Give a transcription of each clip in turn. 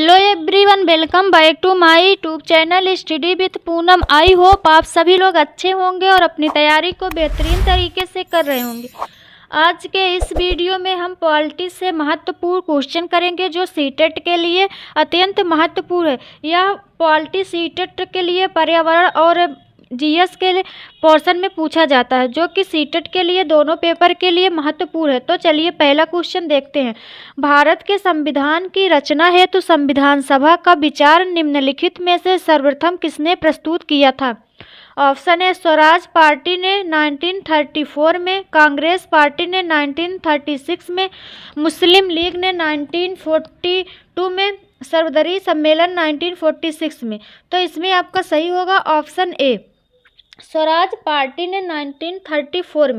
Hello everyone, welcome back to my YouTube channel study with Poonam. I hope आप सभी लोग अच्छे होंगे और अपनी तैयारी को बेहतरीन तरीके से कर रहे होंगे। आज के इस वीडियो में हम पॉलिटी से महत्वपूर्ण क्वेश्चन करेंगे जो सीटेट के लिए अत्यंत महत्वपूर्ण है। यह पॉलिटी सीटेट के लिए पर्यावरण और जीएस के लिए पोर्शन में पूछा जाता है, जो कि सीटेट के लिए दोनों पेपर के लिए महत्वपूर्ण है। तो चलिए पहला क्वेश्चन देखते हैं। भारत के संविधान की रचना हेतु संविधान सभा का विचार निम्नलिखित में से सर्वप्रथम किसने प्रस्तुत किया था? ऑप्शन ए स्वराज पार्टी ने 1934 में, कांग्रेस पार्टी ने 1936 में, मुस्लिम लीग ने 1942 में, सर्वदलीय सम्मेलन 1946 में। तो इसमें आपका सही होगा ऑप्शन ए, स्वराज पार्टी ने 1934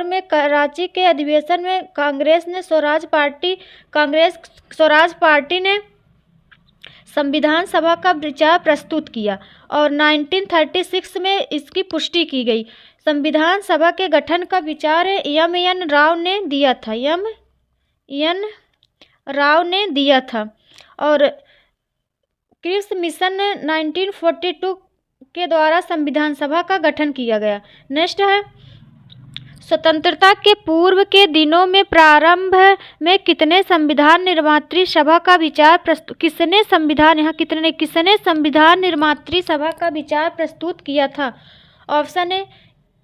में कराची के अधिवेशन में कांग्रेस स्वराज पार्टी ने संविधान सभा का विचार प्रस्तुत किया और 1936 में इसकी पुष्टि की गई। संविधान सभा के गठन का विचार एम.एन. राव ने दिया था और क्रिप्स मिशन 1942 के द्वारा संविधान सभा का गठन किया गया। नेक्स्ट है, स्वतंत्रता के पूर्व के दिनों में प्रारंभ में किसने संविधान निर्मात्री सभा का विचार प्रस्तुत किया था? ऑप्शन ए,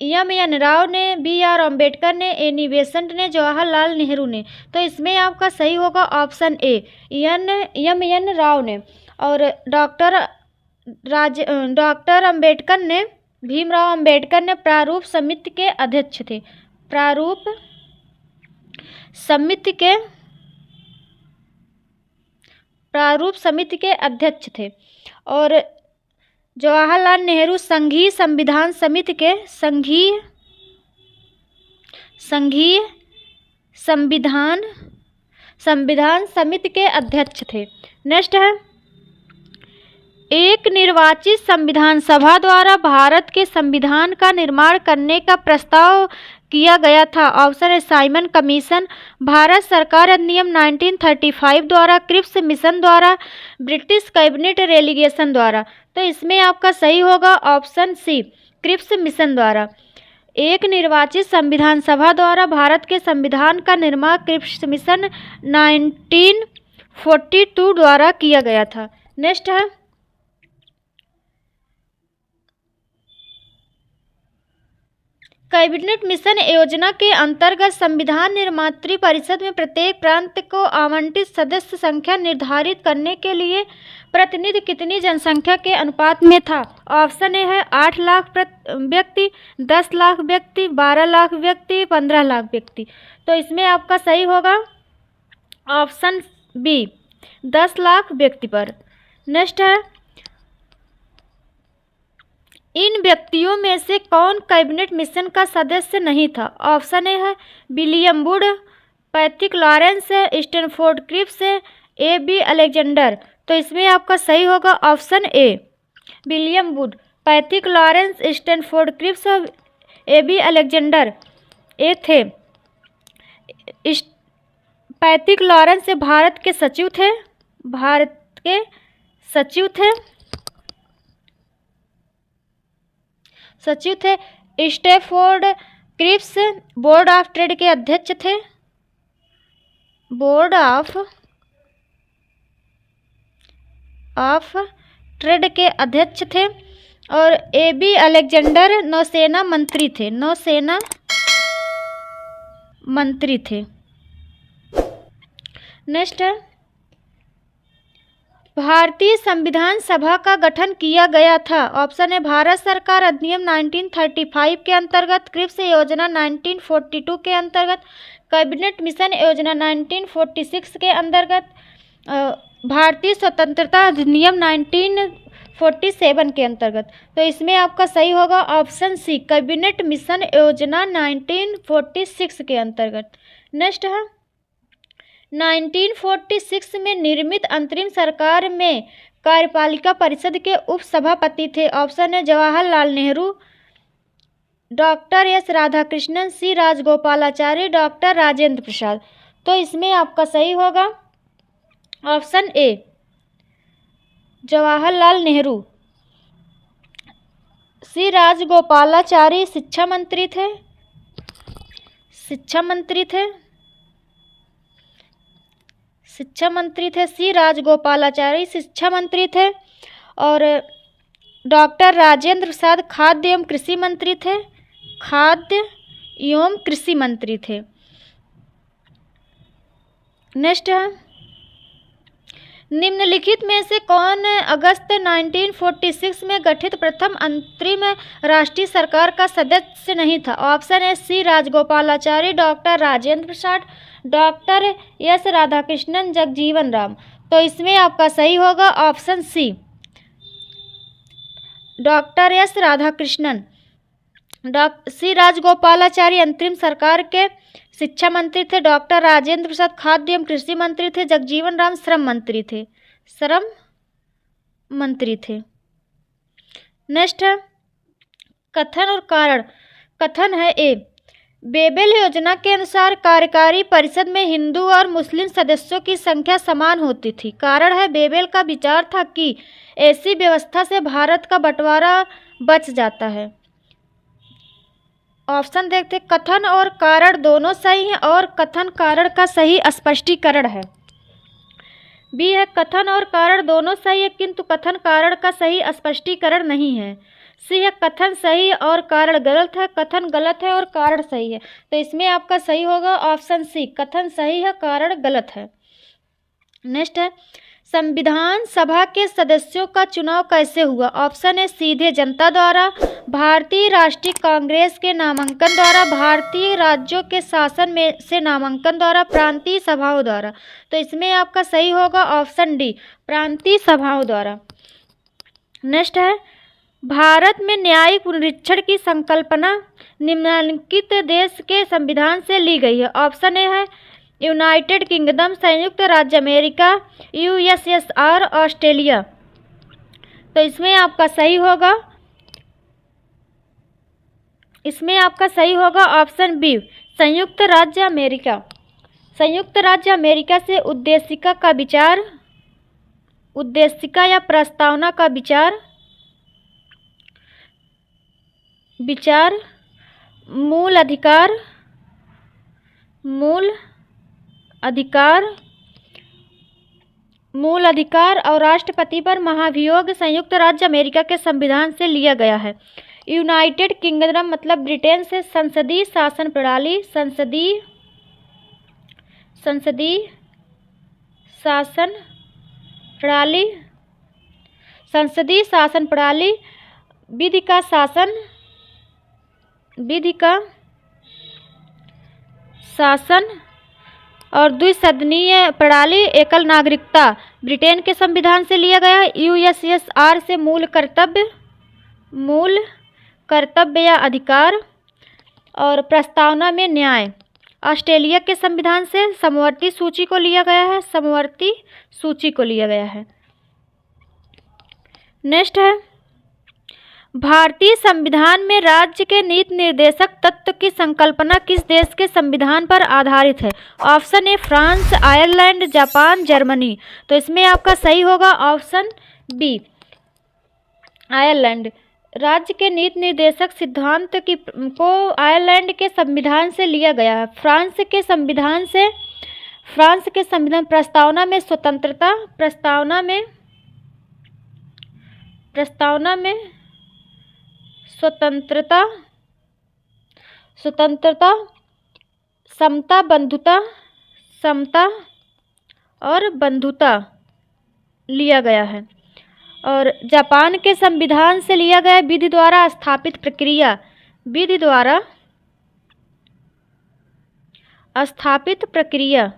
एम.एन. राव ने, बी.आर. अम्बेडकर ने, एनी बेसेंट ने, जवाहरलाल नेहरू ने। तो इसमें आपका सही होगा ऑप्शन ए, एम.एन. राव ने। और डॉक्टर अम्बेडकर ने, भीमराव अम्बेडकर ने प्रारूप समिति के अध्यक्ष थे। प्रारूप समिति के अध्यक्ष थे। और जवाहरलाल नेहरू संघीय संविधान समिति के अध्यक्ष थे। नेक्स्ट है, एक निर्वाचित संविधान सभा द्वारा भारत के संविधान का निर्माण करने का प्रस्ताव किया गया था। ऑप्शन है साइमन कमीशन, भारत सरकार अधिनियम 1935 द्वारा, क्रिप्स मिशन द्वारा, ब्रिटिश कैबिनेट रेलिगेशन द्वारा। तो इसमें आपका सही होगा ऑप्शन सी, क्रिप्स मिशन द्वारा। एक निर्वाचित संविधान सभा द्वारा भारत के संविधान का निर्माण क्रिप्स मिशन 1942 द्वारा किया गया था। नेक्स्ट है, कैबिनेट मिशन योजना के अंतर्गत संविधान निर्मात्री परिषद में प्रत्येक प्रांत को आवंटित सदस्य संख्या निर्धारित करने के लिए प्रतिनिधि कितनी जनसंख्या के अनुपात में था? ऑप्शन ए है 8 लाख व्यक्ति, 10 लाख व्यक्ति, 12 लाख व्यक्ति, 15 लाख व्यक्ति। तो इसमें आपका सही होगा ऑप्शन बी, 10 लाख व्यक्ति पर। नेक्स्ट है, इन व्यक्तियों में से कौन कैबिनेट मिशन का सदस्य नहीं था? ऑप्शन ए है William Wood, Patrick Lawrence, Stanford Cripps, A B. Alexander. तो इसमें आपका सही होगा option A, William Wood, Patrick Lawrence, Stanford Cripps, A B. Alexander ये थे। पैट्रिक लॉरेंस भारत के सचिव थे। Stanford Cripps board of trade के अध्यक्ष थे। और ए.बी. अलेक्जेंडर नौसेना मंत्री थे। नेक्स्ट है, भारतीय संविधान सभा का गठन किया गया था। ऑप्शन है भारत सरकार अधिनियम 1935 के अंतर्गत, क्रिप्स योजना 1942 के अंतर्गत, कैबिनेट मिशन योजना 1946 के अंतर्गत, भारतीय स्वतंत्रता अधिनियम 1947 के अंतर्गत। तो इसमें आपका सही होगा ऑप्शन सी, कैबिनेट मिशन योजना 1946 के अंतर्गत। नेक्स्ट है, 1946 में निर्मित अंतरिम सरकार में कार्यपालिका परिषद के उपसभापति थे। ऑप्शन है Jawaharlal Nehru, doctor S Radhakrishnan, C Rajagopalachari, doctor Rajendra प्रसाद। तो इसमें आपका सही होगा ऑप्शन ए जवाहरलाल नेहरू। सी राजगोपालाचारी शिक्षा मंत्री थे। सी राजगोपालाचारी शिक्षा मंत्री थे। और डॉक्टर राजेंद्र प्रसाद खाद्य एवं कृषि मंत्री थे। नेक्स्ट है, निम्नलिखित में से कौन अगस्त 1946 में गठित प्रथम अंतरिम राष्ट्रीय सरकार का सदस्य नहीं था? Option A C Rajagopalachari, doctor Rajendra Prasad, doctor S Radhakrishnan, Jagjivan Ram. तो इसमें आपका सही होगा option C, doctor S Radhakrishnan. C Rajagopalachari अंतरिम सरकार के शिक्षा मंत्री थे, डॉक्टर राजेंद्र प्रसाद खाद्य एवं कृषि मंत्री थे, जगजीवन राम श्रम मंत्री थे। नेक्स्ट है, कथन और कारण। कथन है ए, बेबेल योजना के अनुसार कार्यकारी परिषद में हिंदू और मुस्लिम सदस्यों की संख्या समान होती थी। कारण है, बेबेल का विचार था कि ऐसी व्यवस्था से भारत का बंटवारा बच जाता है। ऑप्शन देखते, कथन और कारण दोनों सही हैं और कथन कारण का सही स्पष्टीकरण है। बी है, कथन और कारण दोनों सही है किंतु कथन कारण का सही स्पष्टीकरण नहीं है। सी है, कथन सही है और कारण गलत है, कथन गलत है और कारण सही है। तो इसमें आपका सही होगा ऑप्शन सी, कथन सही है, कारण गलत है। नेक्स्ट है, संविधान सभा के सदस्यों का चुनाव कैसे हुआ? ऑप्शन ए सीधे जनता द्वारा, भारतीय राष्ट्रीय कांग्रेस के नामांकन द्वारा, भारतीय राज्यों के शासन में से नामांकन द्वारा, प्रांतीय सभाओं द्वारा। तो इसमें आपका सही होगा ऑप्शन डी, प्रांतीय सभाओं द्वारा। नेक्स्ट है, भारत में न्यायिक पुनरीक्षण की संकल्पना निम्नलिखित देश के संविधान से ली गई है। ऑप्शन ए है यूनाइटेड किंगडम, संयुक्त राज्य अमेरिका, यूएसएसआर, ऑस्ट्रेलिया। तो इसमें आपका सही होगा ऑप्शन बी, संयुक्त राज्य अमेरिका। संयुक्त राज्य अमेरिका से उद्देशिका या प्रस्तावना का विचार मूल अधिकार और राष्ट्रपति पर महाभियोग संयुक्त राज्य अमेरिका के संविधान से लिया गया है। यूनाइटेड किंगडम मतलब ब्रिटेन से संसदीय शासन प्रणाली विधि का शासन और द्विसदनीय प्रणाली एकल नागरिकता ब्रिटेन के संविधान से लिया गया है। यूएसएसआर से मूल कर्तव्य या अधिकार और प्रस्तावना में न्याय। ऑस्ट्रेलिया के संविधान से समवर्ती सूची को लिया गया है। नेक्स्ट है, भारतीय संविधान में राज्य के नीति निर्देशक तत्व की संकल्पना किस देश के संविधान पर आधारित है? Option A France, Ireland, Japan, Germany. तो इसमें आपका सही होगा ऑप्शन बी, आयरलैंड। राज्य के नीति निर्देशक सिद्धांत को आयरलैंड के संविधान से लिया गया है। फ्रांस के संविधान प्रस्तावना में स्वतंत्रता, समता और बंधुता लिया गया है। और जापान के संविधान से लिया गया विधि द्वारा स्थापित प्रक्रिया।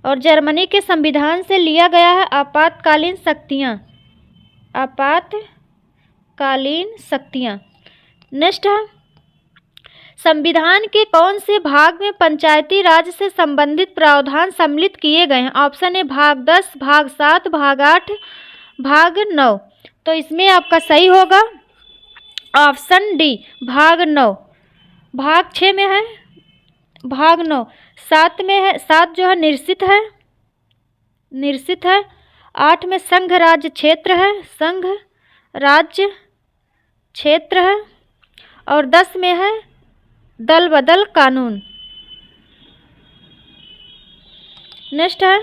और जर्मनी के संविधान से लिया गया है आपातकालीन शक्तियाँ। नेक्स्ट है, संविधान के कौन से भाग में पंचायती राज से संबंधित प्रावधान सम्मिलित किए गए हैं? ऑप्शन ए भाग 10, भाग 7, भाग 8, भाग 9। तो इसमें आपका सही होगा ऑप्शन डी, भाग 9। भाग 6 में है भाग 9, 7 में है, 7 जो है निश्चित है निश्चित है। 8 में संघ राज्य क्षेत्र है, संघ राज्य क्षेत्र है। और 10 में है दल बदल कानून। नेक्स्ट है,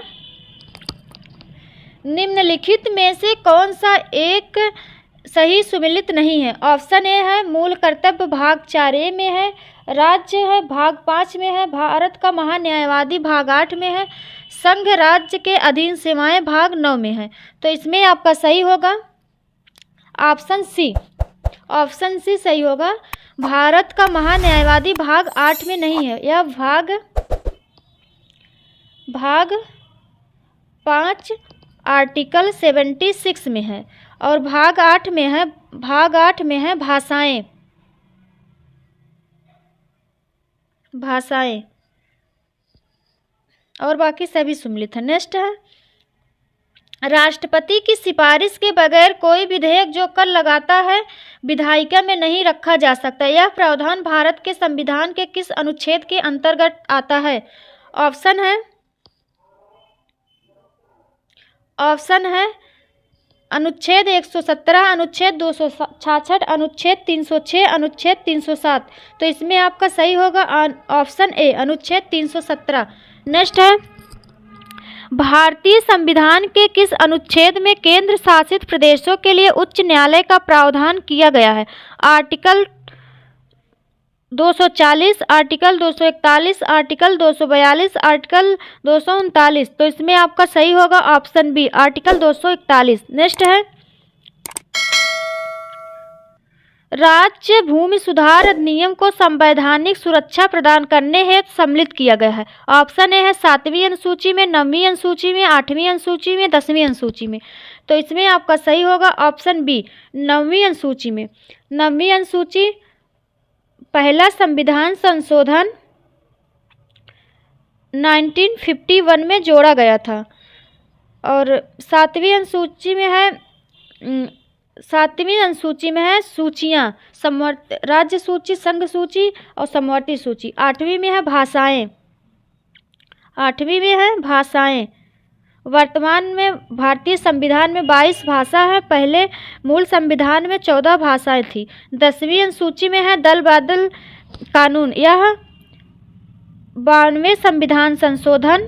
निम्नलिखित में से कौन सा एक सही सुमेलित नहीं है? ऑप्शन ए है मूल कर्तव्य भाग 4A में है, राज्य है भाग 5 में है, भारत का महान्यायवादी भाग 8 में है, संघ राज्य के अधीन सेवाएं भाग 9 में है। तो इसमें आपका सही होगा ऑप्शन सी। ऑप्शन सी सही होगा। भारत का महान्यायवादी भाग 8 में नहीं है, यह भाग 5 आर्टिकल 76 में है। और भाग 8 में है भाषाएं और बाकी सभी सम्मिलित है। नेक्स्ट है, राष्ट्रपति की सिफारिश के बगैर कोई विधेयक जो कर लगाता है विधायिका में नहीं रखा जा सकता। यह प्रावधान भारत के संविधान के किस अनुच्छेद के अंतर्गत आता है? ऑप्शन है अनुच्छेद 117, अनुच्छेद 266, अनुच्छेद 306, अनुच्छेद 307। तो इसमें आपका सही होगा ऑप्शन ए, अनुच्छेद 317। नेक्स्ट है, भारतीय संविधान के किस अनुच्छेद में केंद्र शासित प्रदेशों के लिए उच्च न्यायालय का प्रावधान किया गया है? Article 240, article 241, article 242, article 239। तो इसमें आपका सही होगा ऑप्शन बी, आर्टिकल 241। नेक्स्ट है, राज्य भूमि सुधार अधिनियम को संवैधानिक सुरक्षा प्रदान करने हेतु सम्मिलित किया गया है। ऑप्शन ए है 7वीं अनुसूची में, 9वीं अनुसूची में, 8वीं अनुसूची में, 10वीं अनुसूची में। तो इसमें आपका सही होगा ऑप्शन बी, 9वीं अनुसूची में। 9वीं अनुसूची पहला संविधान संशोधन 1951 में जोड़ा गया था। और 7वीं अनुसूची में है सूचियाँ, राज्य सूची, संघ सूची और समवर्ती सूची। 8वीं में है भाषाएं। वर्तमान में भारतीय संविधान में 22 भाषा है, पहले मूल संविधान में 14 भाषाएं थी। 10वीं अनुसूची में है दल बदल कानून, यह 92वें संविधान संशोधन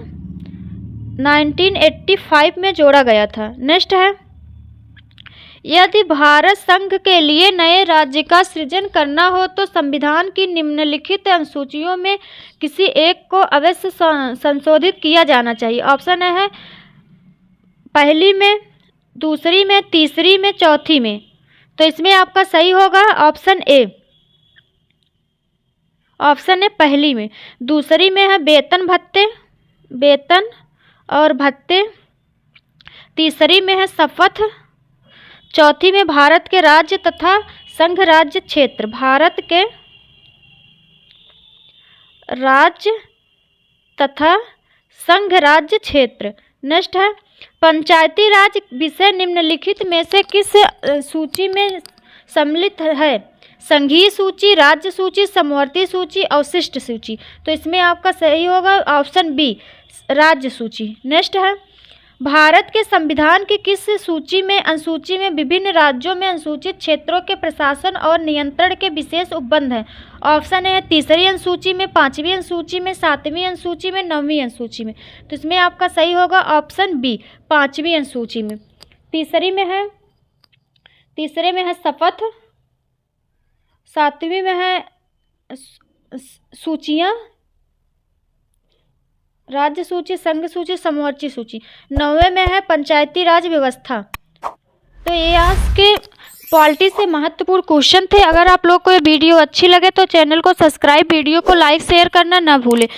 1985 में जोड़ा गया था। नेक्स्ट है, यदि भारत संघ के लिए नए राज्य का सृजन करना हो तो संविधान की निम्नलिखित अनुसूचियों में किसी एक को अवश्य संशोधित किया जाना चाहिए। ऑप्शन है पहली में, दूसरी में, तीसरी में, चौथी में। तो इसमें आपका सही होगा ऑप्शन ए। ऑप्शन है पहली में। दूसरी में है वेतन और भत्ते। तीसरी में है शपथ। चौथी में भारत के राज्य तथा संघ राज्य क्षेत्र, भारत के राज्य तथा संघ राज्य क्षेत्र। नेक्स्ट है, पंचायती राज विषय निम्नलिखित में से किस सूची में सम्मिलित है? संघीय सूची, राज्य सूची, समवर्ती सूची, अवशिष्ट सूची। तो इसमें आपका सही होगा ऑप्शन बी, राज्य सूची। नेक्स्ट है, भारत के संविधान की किस अनुसूची में विभिन्न राज्यों में अनुसूचित क्षेत्रों के प्रशासन और नियंत्रण के विशेष उपबंध हैं? ऑप्शन है तीसरी अनुसूची में, 5वीं अनुसूची में, 7वीं अनुसूची में, 9वीं अनुसूची में। तो इसमें आपका सही होगा ऑप्शन बी, 5वीं अनुसूची में। तीसरे में है शपथ, 7वीं में है सूचियाँ, राज्य सूची, संघ सूची, समवर्ती सूची। 9वें में है पंचायती राज व्यवस्था। तो ये आज के पॉलिटी से महत्वपूर्ण क्वेश्चन थे। अगर आप लोग को ये वीडियो अच्छी लगे तो चैनल को सब्सक्राइब, वीडियो को लाइक शेयर करना ना भूलें।